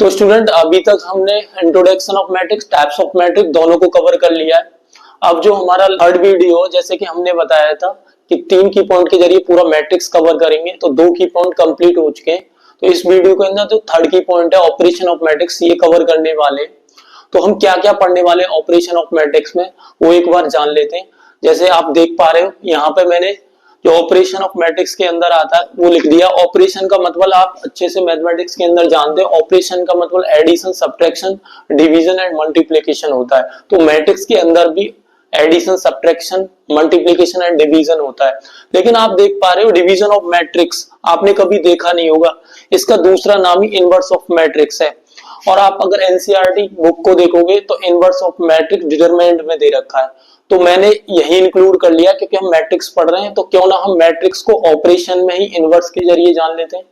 तो स्टूडेंट अभी तक हमने introduction of matrix, types of matrix दोनों को कवर कर लिया है। अब जो हमारा थर्ड वीडियो, जैसे कि हमने बताया था कि 3 की पॉइंट के जरिए पूरा मैट्रिक्स कवर करेंगे, तो 2 की पॉइंट कंप्लीट हो चुके हैं। तो इस वीडियो के अंदर जो थर्ड की पॉइंट है ऑपरेशन ऑफ मैट्रिक्स, ये कवर करने वाले। तो हम क्या क्या पढ़ने वाले ऑपरेशन ऑफ मैट्रिक्स में, वो एक बार जान लेते हैं। जैसे आप देख पा रहे हो यहाँ पे मैंने जो ऑपरेशन ऑफ मैट्रिक्स के अंदर आता है वो लिख दिया। ऑपरेशन का मतलब आप अच्छे से मैथमेटिक्स के अंदर जानते हो, ऑपरेशन का मतलब addition, subtraction, division and multiplication होता है। तो मैट्रिक्स के अंदर भी addition, subtraction, multiplication and division होता है। लेकिन आप देख पा रहे हो डिवीजन ऑफ मैट्रिक्स आपने कभी देखा नहीं होगा, इसका दूसरा नाम ही इनवर्स ऑफ मैट्रिक्स है। और आप अगर एनसीईआरटी बुक को देखोगे तो इनवर्स ऑफ मैट्रिक्स डिटरमिनेंट में दे रखा है। तो मैंने यही इंक्लूड कर लिया क्योंकि हम मैट्रिक्स पढ़ रहे हैं, तो क्यों ना हम मैट्रिक्स को ऑपरेशन में ही इनवर्स के जरिए जान लेते हैं।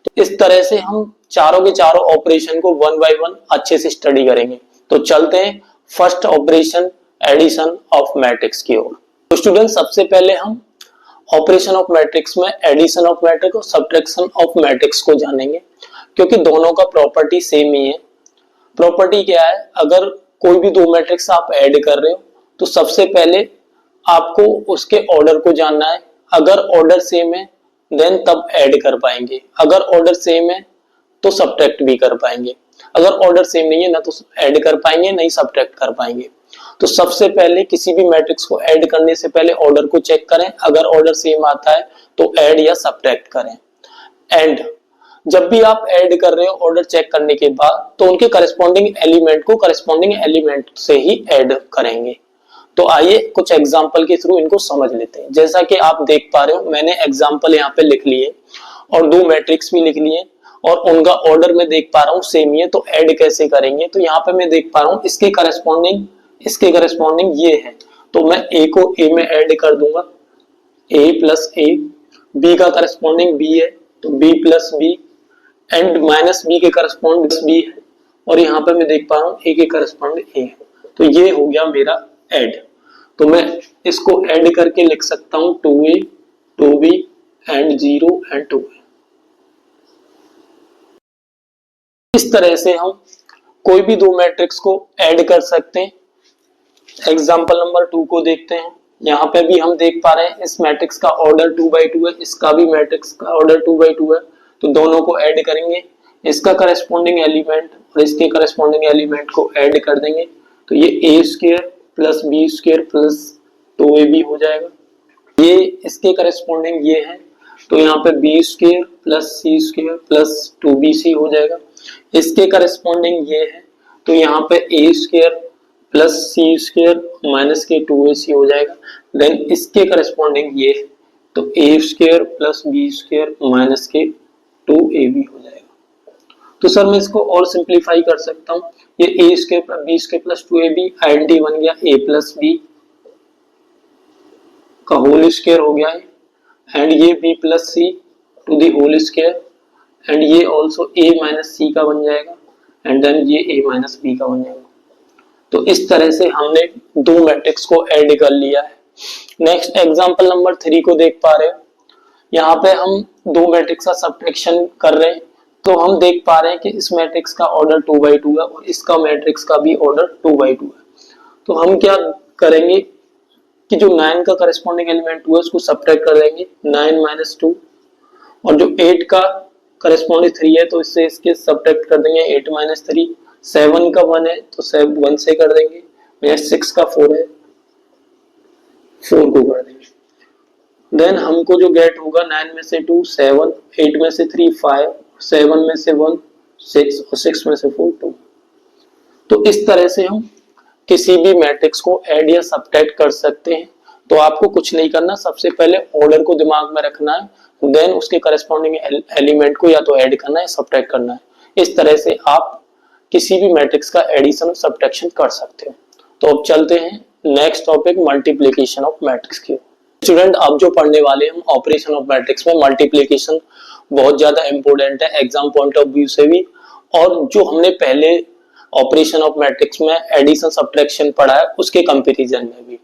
तो इस तरह से हम चारों के चारों ऑपरेशन को वन बाय वन अच्छे से स्टडी करेंगे। तो चलते हैं first operation, addition of matrix की ओर। तो स्टूडेंट सबसे पहले हम ऑपरेशन ऑफ मैट्रिक्स में एडिशन ऑफ मैट्रिक्स और सब्ट्रैक्शन ऑफ मैट्रिक्स को जानेंगे, क्योंकि दोनों का प्रॉपर्टी सेम ही है। प्रॉपर्टी क्या है, अगर कोई भी दो मैट्रिक्स आप ऐड कर रहे हो तो सबसे पहले आपको उसके ऑर्डर को जानना है। अगर ऑर्डर सेम है देन तब ऐड कर पाएंगे, अगर ऑर्डर सेम है तो सब्ट्रैक्ट भी कर पाएंगे, अगर ऑर्डर सेम नहीं है ना तो ऐड कर पाएंगे, नहीं सब्ट्रैक्ट कर पाएंगे। तो सबसे पहले किसी भी मैट्रिक्स को ऐड करने से पहले ऑर्डर को चेक करें, अगर ऑर्डर सेम आता है तो ऐड या सब्ट्रैक्ट करें। एंड जब भी आप ऐड कर रहे हो ऑर्डर चेक करने के बाद, तो उनके करस्पॉन्डिंग एलिमेंट को करस्पॉन्डिंग एलिमेंट से ही ऐड करेंगे। तो आइए कुछ एग्जांपल के थ्रू इनको समझ लेते हैं। जैसा कि आप देख पा रहे हो मैंने एग्जांपल यहाँ पे लिख लिए और दो मैट्रिक्स भी लिख लिए और उनका ऑर्डर में देख पा रहा हूँ सेम ही है। तो ऐड कैसे करेंगे, तो यहाँ पे मैं देख पा रहा हूँ इसके करस्पॉन्डिंग ये है, तो मैं ए को ए में ऐड कर दूंगा, ए प्लस ए। बी का करस्पॉन्डिंग बी है तो B plus B, and minus B के करस्पॉन्डिंग बी है, और यहाँ पे मैं देख पा रहा हूँ ए के करस्पॉन्डिंग ए है। तो ये हो गया मेरा ऐड। तो मैं इसको ऐड करके लिख सकता हूं 2a 2b and 0 and 2a। इस तरह से हम कोई भी दो मैट्रिक्स को ऐड कर सकते हैं। एग्जांपल नंबर 2 को देखते हैं। यहाँ पे भी हम देख पा रहे हैं इस मैट्रिक्स का ऑर्डर 2 by 2 है, इसका भी मैट्रिक्स का ऑर्डर 2 by 2 है। तो दोनों को ऐड करेंगे, इसका करस्पॉन्डिंग एलिमेंट और इसके करस्पॉन्डिंग एलिमेंट को ऐड कर देंगे। तो ये a square plus b square plus 2ab हो जाएगा। ये इसके करस्पॉन्डिंग ये है, तो यहाँ पे बी स्क्वायर प्लस सी स्क्वायर प्लस 2bc हो जाएगा। इसके करस्पॉन्डिंग ये है, तो यहाँ पे ए स्क्वायर प्लस सी स्क्वायर माइनस के 2ac हो जाएगा। देन इसके करस्पॉन्डिंग ये है, तो a square plus b square minus के 2ab हो जाएगा। तो सर मैं इसको और सिंप्लीफाई कर सकता हूँ, ये a square plus b square plus 2ab identity बन गया ए प्लस बी का होल स्क्वायर हो गया है, एंड ये b plus c to the whole square, and ये ऑल्सो ए माइनस सी का बन जाएगा, एंड देन ये ए माइनस बी का बन जाएगा। तो इस तरह से हमने दो मैट्रिक्स को ऐड कर लिया है। नेक्स्ट एग्जांपल नंबर 3 को देख पा रहे हो। यहाँ पे हम दो मैट्रिक्स का सब्ट्रैक्शन कर रहे हैं, तो हम देख पा रहे हैं कि इस मैट्रिक्स का ऑर्डर 2 by 2 है और इसका मैट्रिक्स का भी ऑर्डर 2 by 2 है। तो हम क्या करेंगे कि जो 9 का करस्पॉन्डिंग एलिमेंट 2 है उसको सब्ट्रैक्ट कर देंगे, 9 minus 2, और जो 8 का करस्पॉन्डिंग 3 है तो इससे इसके सब्ट्रैक्ट कर देंगे 8 minus 3। 7 का 1 है तो 1 से कर देंगे, 6 का 4 है 4 को कर देंगे। देन हमको जो गेट होगा 9 में से 2 7, 8 में से 3 5, 7 में से 1 6 और 6 में से 4 2। तो इस तरह से हम किसी भी मैट्रिक्स को ऐड या सब्ट्रैक्ट कर सकते हैं। तो आपको कुछ नहीं करना, सबसे पहले ऑर्डर को दिमाग में रखना है, देन उसके करस्पॉन्डिंग एलिमेंट को या तो ऐड करना है सब्ट्रैक्ट करना है। इस तरह से आप किसी भी मैट्रिक्स का एडिशन और सब्ट्रैक्शन कर सकते हो। तो अब चलते हैं next topic, multiplication of matrix की। स्टूडेंट अब जो पढ़ने वाले हम ऑपरेशन ऑफ मैट्रिक्स में, मल्टीप्लिकेशन बहुत ज्यादा इंपॉर्टेंट है एग्जाम पॉइंट ऑफ व्यू से भी, और जो हमने पहले ऑपरेशन ऑफ मैट्रिक्स में एडिशन सब्ट्रैक्शन पढ़ा है उसके कंपैरिजन में भी।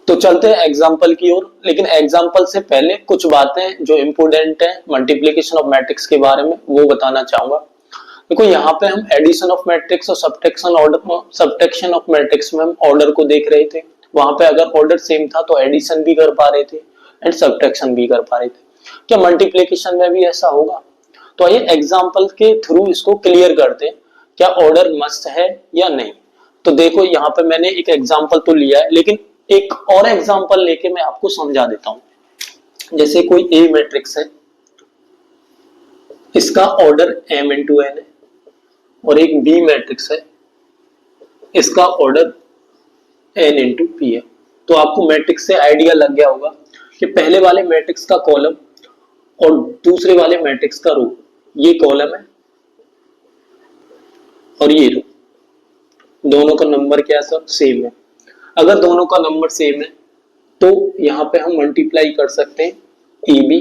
तो चलते हैं एग्जांपल की ओर, लेकिन एग्जांपल से पहले कुछ बातें जो इंपॉर्टेंट है मल्टीप्लिकेशन ऑफ मैट्रिक्स के बारे में वो बताना चाहूंगा। देखो यहाँ पे हम एडिशन ऑफ मैट्रिक्स और सब्ट्रैक्शन ऑफ मैट्रिक्स में हम ऑर्डर को देख रहे थे। वहां पे अगर ऑर्डर सेम था तो एडिशन भी कर पा रहे थे एंड सब्ट्रैक्शन भी कर पा रहे थे। क्या मल्टीप्लिकेशन में भी ऐसा होगा? तो आइए एग्जांपल के थ्रू इसको क्लियर करते हैं, क्या ऑर्डर मस्ट है या नहीं। तो देखो यहाँ पे मैंने एक एग्जांपल तो लिया है, लेकिन एक और एग्जांपल लेके मैं आपको समझा देता हूं। जैसे कोई ए मैट्रिक्स है, इसका ऑर्डर m इंटू एन है, और एक बी मैट्रिक्स है, इसका ऑर्डर n इंटू पी है। तो आपको मैट्रिक्स से आइडिया लग गया होगा कि पहले वाले मैट्रिक्स का कॉलम और दूसरे वाले मैट्रिक्स का रो, ये कॉलम है और ये रो, दोनों का नंबर क्या सर? सेम है। अगर दोनों का नंबर सेम है तो यहां पे हम मल्टीप्लाई कर सकते हैं ए बी,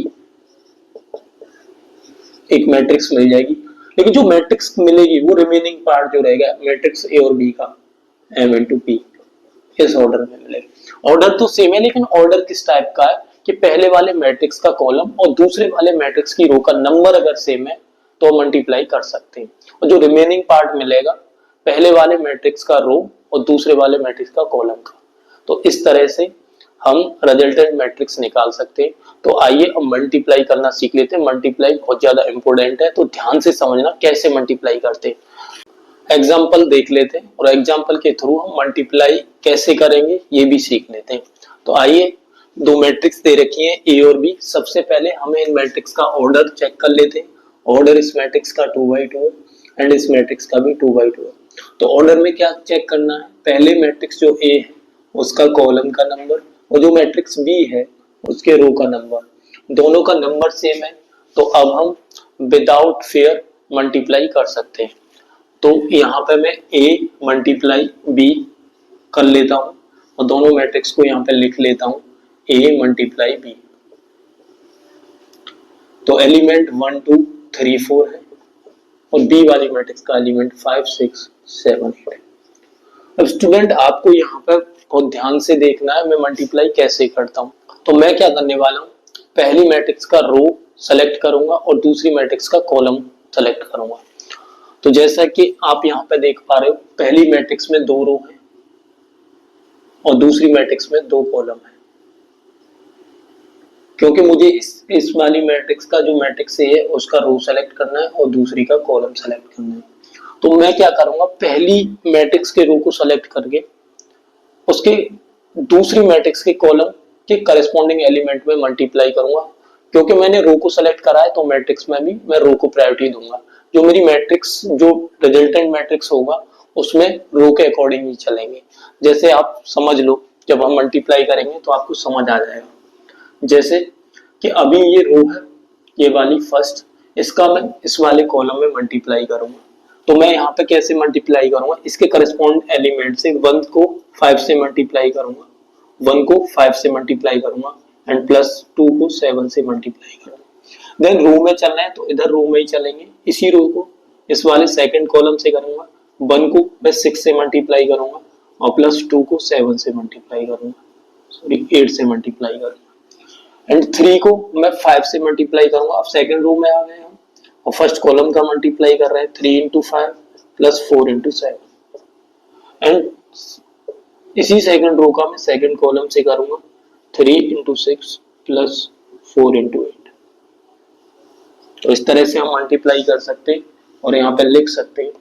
एक मैट्रिक्स मिल जाएगी। लेकिन जो मैट्रिक्स मिलेगी वो रिमेनिंग पार्ट जो रहेगा मैट्रिक्स ए और बी का, m इंटू पी, इस ऑर्डर में मिलेगा। ऑर्डर तो सेम है, लेकिन ऑर्डर किस टाइप का है कि पहले वाले मैट्रिक्स का कॉलम और दूसरे वाले मैट्रिक्स की रो का नंबर अगर सेम है तो मल्टीप्लाई कर सकते हैं, और जो रिमेनिंग पार्ट मिलेगा पहले वाले मैट्रिक्स का रो और दूसरे वाले मैट्रिक्स का कॉलम का। तो इस तरह से हम रिजल्टेंट मैट्रिक्स निकाल सकते हैं। तो आइए अब मल्टीप्लाई करना सीख लेते हैं। मल्टीप्लाई बहुत ज्यादा इंपॉर्टेंट है, तो ध्यान से समझना कैसे मल्टीप्लाई करते हैं। एग्जाम्पल देख लेते हैं और एग्जाम्पल के थ्रू हम मल्टीप्लाई कैसे करेंगे ये भी सीख लेते हैं। तो आइए, दो मैट्रिक्स दे रखी है ए और बी। सबसे पहले हमें इन मैट्रिक्स का ऑर्डर चेक कर लेते हैं। ऑर्डर इस मैट्रिक्स का 2x2 है एंड इस मैट्रिक्स का भी 2x2 है। तो ऑर्डर में क्या चेक करना है? पहले मैट्रिक्स जो ए है उसका कॉलम का नंबर, और जो मैट्रिक्स बी है उसके रो का नंबर, दोनों का नंबर सेम है। तो अब हम विदाउट फेयर मल्टीप्लाई कर सकते हैं। तो यहाँ पे मैं a मल्टीप्लाई b कर लेता हूँ और दोनों मैट्रिक्स को यहाँ पे लिख लेता हूँ a मल्टीप्लाई b। तो एलिमेंट 1 2 3 4 है और b वाली मैट्रिक्स का एलिमेंट 5 6 7 8 है। अब स्टूडेंट आपको यहाँ पर बहुत ध्यान से देखना है मैं मल्टीप्लाई कैसे करता हूँ। तो मैं क्या करने वाला हूँ, पहली मैट्रिक्स का रो सेलेक्ट करूंगा और दूसरी मैट्रिक्स का कॉलम सेलेक्ट करूंगा। तो जैसा कि आप यहाँ पे देख पा रहे हो, पहली मैट्रिक्स में 2 रो है और दूसरी मैट्रिक्स में 2 कॉलम है, क्योंकि मुझे इस वाली मैट्रिक्स का जो मैट्रिक्स है उसका रो सेलेक्ट करना है और दूसरी का कॉलम सेलेक्ट करना है। तो मैं क्या करूंगा, पहली मैट्रिक्स के रो को सेलेक्ट करके उसके दूसरी मैट्रिक्स के कॉलम के करस्पॉन्डिंग एलिमेंट में मल्टीप्लाई करूंगा। क्योंकि मैंने रो को सेलेक्ट करा है तो मैट्रिक्स में भी मैं रो को प्रायोरिटी दूंगा। जो मेरी मैट्रिक्स, जो रिजल्टेंट मैट्रिक्स होगा उसमें रो के अकॉर्डिंग ही चलेंगे। जैसे आप समझ लो, जब हम मल्टीप्लाई करेंगे तो आपको समझ आ जाएगा। जैसे कि अभी ये रो है, ये वाली फर्स्ट, इसका मैं इस वाले कॉलम में मल्टीप्लाई करूंगा। तो मैं यहाँ पे कैसे मल्टीप्लाई करूंगा, इसके करस्पॉन्ड एलिमेंट से 1 को 5 से मल्टीप्लाई करूंगा, 1 को 5 से मल्टीप्लाई करूंगा एंड प्लस 2 को 7 से मल्टीप्लाई करूंगा। देन रो में चलना है तो इधर रो में ही चलेंगे, इसी रो को इस वाले सेकंड कॉलम से करूंगा, 1 को मैं 6 से मल्टीप्लाई करूंगा और प्लस 2 को 7 से मल्टीप्लाई करूंगा, सॉरी 8 से मल्टीप्लाई करूंगा एंड 3 को मैं 5 से मल्टीप्लाई करूंगा। अब सेकंड रो में आ गए हम और फर्स्ट कॉलम का मल्टीप्लाई कर रहे हैं, 3 इंटू 5 प्लस 4 इंटू 7 एंड इसी सेकंड रो का मैं सेकंड कॉलम से करूंगा, 3 इंटू 6 प्लस 4 इंटू 8। तो इस तरह से हम मल्टीप्लाई कर सकते हैं और यहाँ पे लिख सकते हैं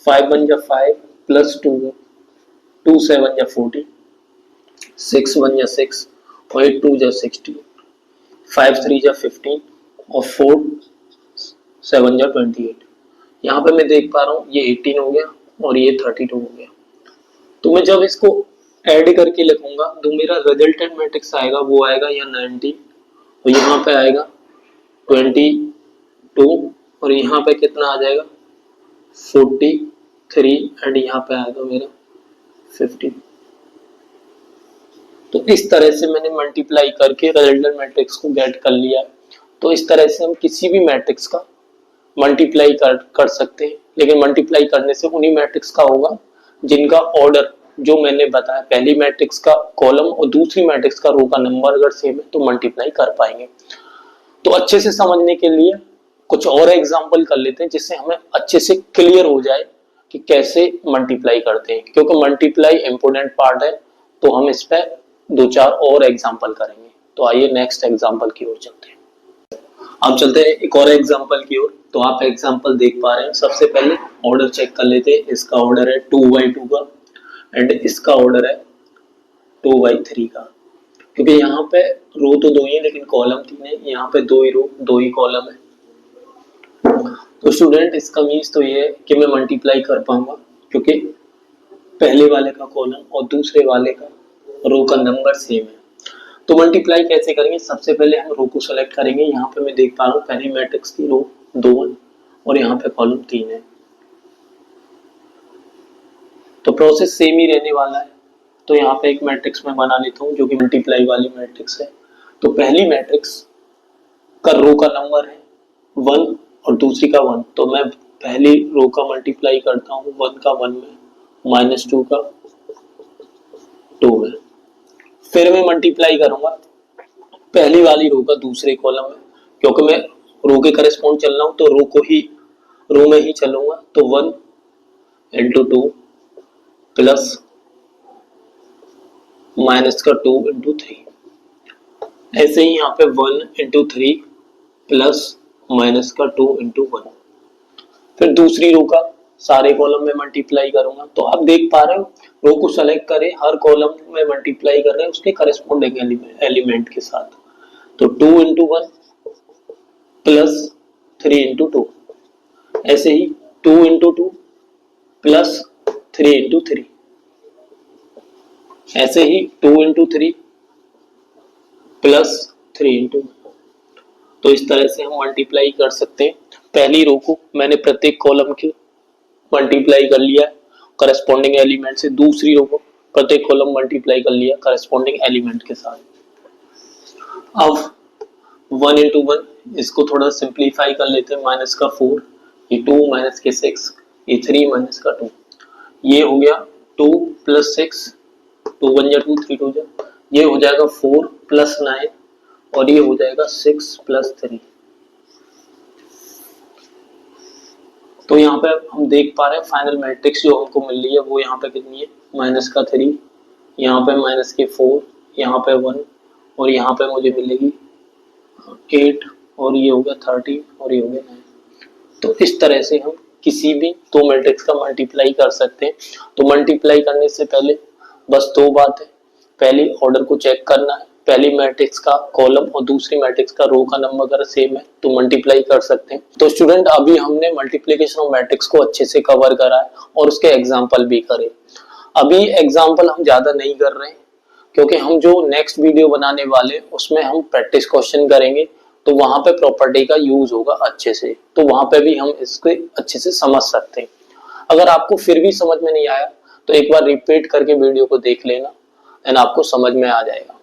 5 1 जा 5 प्लस 2 2 7 जा 40, 6 1 जा 6 और 8 2 जा 16, 5 3 जा 15 और 4 7 जा 28। यहाँ पे मैं देख पा रहा हूँ ये 18 हो गया और ये 32 हो गया। तो मैं जब इसको ऐड करके लिखूंगा तो मेरा रिजल्टेंट मैट्रिक्स आएगा, वो आएगा या 19 और यहाँ पे आएगा 22 और यहाँ पे कितना आ जाएगा 43 एंड यहाँ पे आएगा मेरा 50। तो इस तरह से मैंने मल्टीप्लाई करके रिजल्टेंट मैट्रिक्स को गेट कर लिया। तो इस तरह से हम किसी भी मैट्रिक्स का मल्टीप्लाई कर सकते हैं, लेकिन मल्टीप्लाई करने से उन्हीं मैट्रिक्स का होगा जिनका ऑर्डर जो मैंने बताया, पहली मैट्रिक्स का कॉलम और दूसरी मैट्रिक्स का रो का नंबर अगर सेम है तो मल्टीप्लाई कर पाएंगे। तो अच्छे से समझने के लिए कुछ और एग्जांपल कर लेते हैं जिससे हमें अच्छे से क्लियर हो जाए कि कैसे मल्टीप्लाई करते हैं, क्योंकि मल्टीप्लाई इंपोर्टेंट पार्ट है। तो हम इस पे दो चार और एग्जांपल करेंगे। तो आइए नेक्स्ट एग्जांपल की ओर चलते हैं। अब चलते हैं एक और एग्जांपल की ओर। तो आप एग्जांपल देख पा रहे हैं। सबसे पहले ऑर्डर चेक कर लेते हैं। इसका ऑर्डर है 2/2 का एंड इसका ऑर्डर है 2/3 का। क्योंकि यहाँ पे रो तो दो ही है लेकिन कॉलम 3 है, यहाँ पे 2 ही रो 2 ही कॉलम है। तो स्टूडेंट इसका मीन्स तो ये है कि मैं मल्टीप्लाई कर पाऊंगा, क्योंकि पहले वाले का कॉलम और दूसरे वाले का रो का नंबर सेम है। तो मल्टीप्लाई कैसे करेंगे? सबसे पहले हम रो को सेलेक्ट करेंगे। यहाँ पे मैं देख पा रहा हूँ पहली मैट्रिक्स की रो 2 और यहाँ पे कॉलम 3 है, तो प्रोसेस सेम ही रहने वाला है। तो यहाँ पे एक मैट्रिक्स मैं बना लेता हूँ जो कि मल्टीप्लाई वाली मैट्रिक्स है। तो पहली मैट्रिक्स का रो का नंबर है 1 और दूसरी का 1, तो मैं पहली रो का मल्टीप्लाई करता हूँ 1 का 1 में, -2 का 2 में। फिर मैं मल्टीप्लाई करूंगा पहली वाली रो का दूसरे कॉलम में, क्योंकि मैं रो के करस्पॉन्ड चल रहा हूं तो रो में ही चलूंगा। तो 1 × 2 प्लस माइनस का 2 × 3। ऐसे ही यहाँ पे 1 × 3 प्लस माइनस का 2 × 1। फिर दूसरी रो का सारे कॉलम में मल्टीप्लाई करूंगा। तो आप देख पा रहे हो रो को सेलेक्ट करें, हर कॉलम में मल्टीप्लाई कर रहे हैं उसके करस्पॉन्डिंग एलिमेंट के साथ। तो 2 × 1 प्लस 3 × 2। ऐसे ही 2 × 2 प्लस 3 × 3। ऐसे ही 2 × 3 प्लस 3 × 2। तो इस तरह से हम मल्टीप्लाई कर सकते हैं। पहली रो को मैंने प्रत्येक कॉलम के मल्टीप्लाई कर लिया करस्पॉन्डिंग एलिमेंट से, दूसरी रो को प्रत्येक कॉलम मल्टीप्लाई कर लिया करस्पॉन्डिंग एलिमेंट के साथ। अब 1 × 1 इसको थोड़ा सिंप्लीफाई कर लेते हैं। माइनस का 4, ये 2 माइनस के 6, ये 3 माइनस का 2, ये हो गया 2 + 6, 2 × 2 3 2 जा, ये हो जाएगा 4 + 9 और ये हो जाएगा 6 + 3। तो यहाँ पे हम देख पा रहे हैं फाइनल मैट्रिक्स जो हमको मिल रही है वो यहाँ पे कितनी है? माइनस का 3, यहाँ पे माइनस के 4, यहाँ पे 1 और यहाँ पे मुझे मिलेगी 8 और ये हो गया 13 और ये हो गया 9। तो इस तरह से हम किसी भी दो मैट्रिक्स का मल्टीप्लाई कर सकते हैं। तो मल्टीप्लाई करने से पहले बस दो बात है। पहली ऑर्डर को चेक करना है, पहली मैट्रिक्स का कॉलम और दूसरी मैट्रिक्स का रो का नंबर अगर सेम है तो मल्टीप्लाई कर सकते हैं। तो स्टूडेंट अभी हमने मल्टीप्लिकेशन ऑफ मैट्रिक्स को अच्छे से कवर करा है और उसके एग्जांपल भी करे। अभी एग्जांपल हम ज्यादा नहीं कर रहे हैं क्योंकि हम जो नेक्स्ट वीडियो बनाने वाले उसमें हम प्रैक्टिस क्वेश्चन करेंगे, तो वहां पे प्रॉपर्टी का यूज होगा अच्छे से, तो वहां पे भी हम इसको अच्छे से समझ सकते हैं। अगर आपको फिर भी समझ में नहीं आया तो एक बार रिपीट करके वीडियो को देख लेना एंड आपको समझ में आ जाएगा।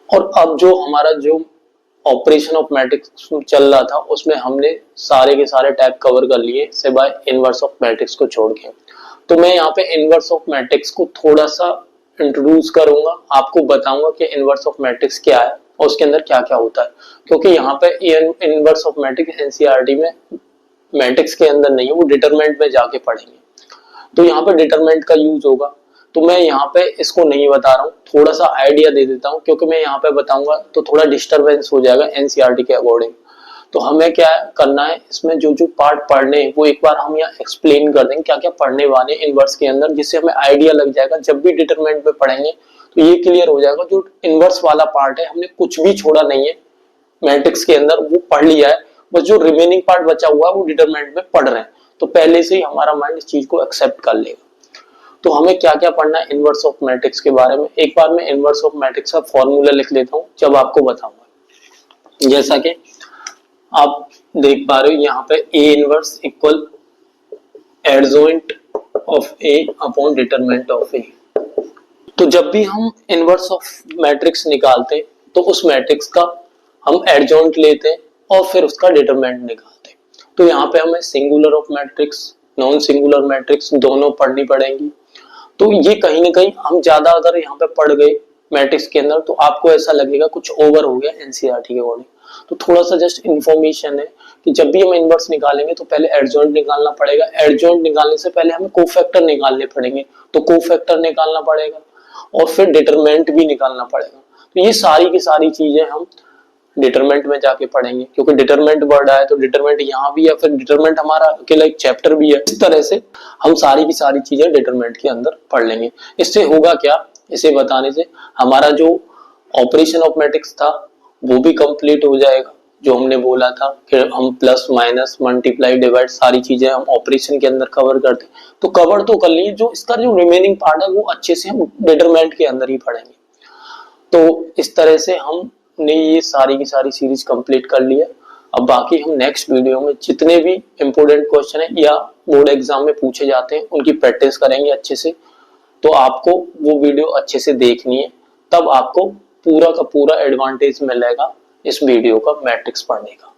और अब जो हमारा जो ऑपरेशन ऑफ मैट्रिक्स चल रहा था उसमें हमने सारे के सारे टाइप कवर कर लिए सिवाय इनवर्स ऑफ मैट्रिक्स को छोड़ के। तो मैं यहाँ पे इनवर्स ऑफ मैट्रिक्स को थोड़ा सा इंट्रोड्यूस करूंगा, आपको बताऊंगा कि इनवर्स ऑफ मैट्रिक्स क्या है और उसके अंदर क्या क्या होता है, क्योंकि यहाँ पे इनवर्स ऑफ मैट्रिक्स एनसीईआरटी में मैट्रिक्स के अंदर नहीं है, वो डिटरमिनेंट में जाके पढ़ेंगे। तो यहाँ पे डिटरमिनेंट का यूज होगा, तो मैं यहाँ पे इसको नहीं बता रहा हूँ, थोड़ा सा आइडिया दे देता हूँ, क्योंकि मैं यहाँ पे बताऊंगा तो थोड़ा डिस्टरबेंस हो जाएगा एनसीईआरटी के अकॉर्डिंग। तो हमें क्या करना है, इसमें जो जो पार्ट पढ़ने हैं वो एक बार हम यहाँ एक्सप्लेन कर देंगे क्या क्या पढ़ने वाले इनवर्स के अंदर, जिससे हमें आइडिया लग जाएगा। जब भी डिटरमिनेंट में पढ़ेंगे तो ये क्लियर हो जाएगा जो इनवर्स वाला पार्ट है हमने कुछ भी छोड़ा नहीं है मैट्रिक्स के अंदर, वो पढ़ लिया है, बस जो रिमेनिंग पार्ट बचा हुआ है वो डिटरमिनेंट में पढ़ रहे हैं। तो पहले से ही हमारा माइंड इस चीज को एक्सेप्ट कर लेगा। तो हमें क्या क्या पढ़ना है इनवर्स ऑफ मैट्रिक्स के बारे में, एक बार मैं इनवर्स ऑफ मैट्रिक्स का फॉर्मूला लिख लेता हूँ जब आपको बताऊंगा। जैसा कि आप देख पा रहे हो यहाँ पे A inverse equal adjoint of A upon determinant of A। तो जब भी हम इनवर्स ऑफ मैट्रिक्स निकालते हैं तो उस मैट्रिक्स का हम एडजॉइंट लेते हैं और फिर उसका डिटरमिनेंट निकालते हैं। तो यहाँ पे हमें singular of matrix, non singular matrix दोनों पढ़नी पड़ेंगी। तो ये कहीं ना कहीं हम ज्यादा अगर यहाँ पे पढ़ गए मैट्रिक्स के अंदर तो आपको ऐसा लगेगा कुछ ओवर हो गया एनसीईआरटी के अकॉर्डिंग। तो थोड़ा सा जस्ट इन्फॉर्मेशन है कि जब भी हम इनवर्स निकालेंगे तो पहले एडजॉइंट निकालना पड़ेगा, एडजॉइंट निकालने से पहले हमें कोफैक्टर निकालने पड़ेंगे, तो कोफैक्टर निकालना पड़ेगा और फिर डिटरमिनेंट भी निकालना पड़ेगा। तो ये सारी की सारी चीजें हम डिटरमिनेंट में जाके पढ़ेंगे, क्योंकि डिटरमिनेंट वर्ड आया तो डिटरमिनेंट यहाँ भी है, फिर डिटरमिनेंट हमारा अकेला एक चैप्टर भी है। इस तरह से हम सारी की सारी चीजें डिटरमिनेंट के अंदर पढ़ लेंगे। इससे होगा क्या, इसे बताने से हमारा जो ऑपरेशन ऑफ मैट्रिक्स था वो भी कंप्लीट हो जाएगा। जो हमने बोला था कि हम प्लस माइनस मल्टीप्लाई डिवाइड सारी चीजें हम ऑपरेशन के अंदर कवर करते, तो कवर तो कर लिए, जो इसका जो रिमेनिंग पार्ट है वो अच्छे से हम डिटरमिनेंट के अंदर ही पढ़ेंगे। तो इस तरह से हमने ये सारी की सारी सीरीज कंप्लीट कर ली है। अब बाकी हम नेक्स्ट वीडियो में जितने भी इंपॉर्टेंट क्वेश्चन है या बोर्ड एग्जाम में पूछे जाते हैं उनकी प्रैक्टिस करेंगे अच्छे से। तो आपको वो वीडियो अच्छे से देखनी है, तब आपको पूरा का पूरा एडवांटेज मिलेगा इस वीडियो का मैट्रिक्स पढ़ने का।